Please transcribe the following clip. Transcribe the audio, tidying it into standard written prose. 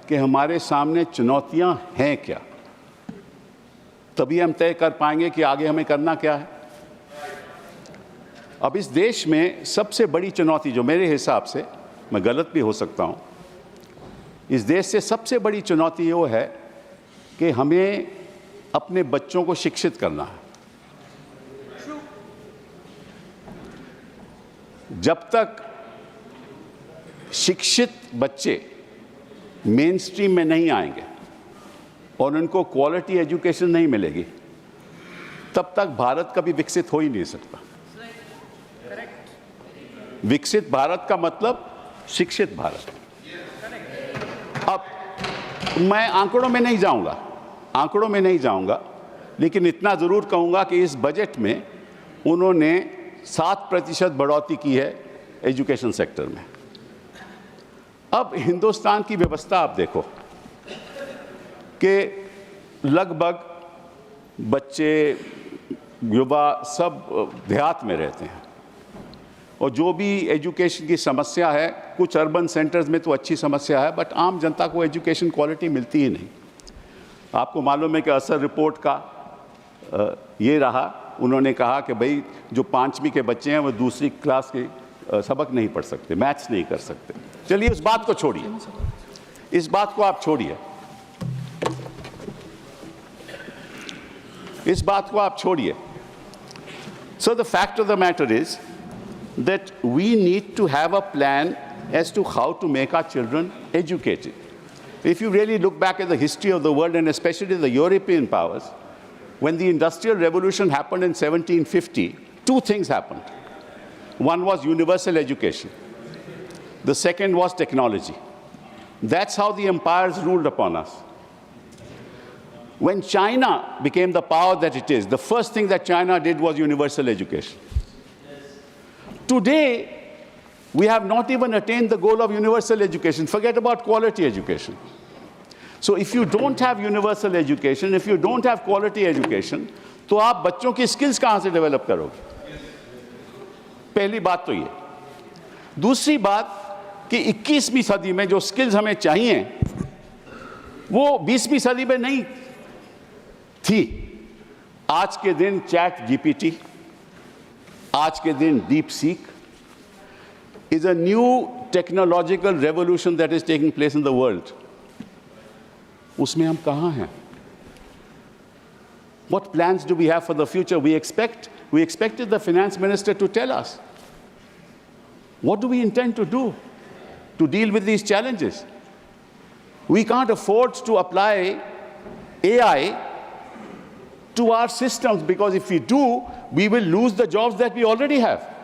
कि हमारे सामने चुनौतियां हैं क्या, तभी हम तय कर पाएंगे कि आगे हमें करना क्या है। अब इस देश में सबसे बड़ी चुनौती, जो मेरे हिसाब से, मैं गलत भी हो सकता हूं, इस देश से सबसे बड़ी चुनौती वो है कि हमें अपने बच्चों को शिक्षित करना है। जब तक शिक्षित बच्चे मेन स्ट्रीम में नहीं आएंगे और उनको क्वालिटी एजुकेशन नहीं मिलेगी, तब तक भारत कभी विकसित हो ही नहीं सकता। विकसित भारत का मतलब शिक्षित भारत। अब मैं आंकड़ों में नहीं जाऊंगा, लेकिन इतना जरूर कहूंगा कि इस बजट में उन्होंने 7% बढ़ोतरी की है एजुकेशन सेक्टर में। अब हिंदुस्तान की व्यवस्था आप देखो कि लगभग बच्चे, युवा सब देहात में रहते हैं, और जो भी एजुकेशन की समस्या है, कुछ अर्बन सेंटर्स में तो अच्छी समस्या है, बट आम जनता को एजुकेशन क्वालिटी मिलती ही नहीं। आपको मालूम है कि असर रिपोर्ट का ये रहा, उन्होंने कहा कि भाई जो 5वीं के बच्चे हैं वो दूसरी क्लास के सबक नहीं पढ़ सकते, मैथ्स नहीं कर सकते। चलिए इस बात को छोड़िए, इस बात को आप छोड़िए, इस बात को आप छोड़िए। So the fact of the matter is that we need to have a plan as to how to make our children educated. If you really look back at the history of the world, and especially the European powers, when the Industrial Revolution happened in 1750, two things happened. One was universal education. The second was technology. That's how the empires ruled upon us. When China became the power that it is, the first thing that China did was universal education. Today, we have not even attained the goal of universal education. Forget about quality education. So if you don't have universal education, if you don't have quality education, तो आप बच्चों की skills कहां से develop करोगे? पहली बात तो ये। दूसरी बात कि 21वीं सदी में जो स्किल्स हमें चाहिए वो 20वीं सदी में नहीं थी। आज के दिन चैट जीपीटी, आज के दिन deep seek is a new technological revolution that is taking place in the world. उसमें हम कहाँ हैं? What plans do we have for the future? We expected the finance minister to tell us. What do we intend to do to deal with these challenges? We can't afford to apply AI to our systems, because if we do, we will lose the jobs that we already have.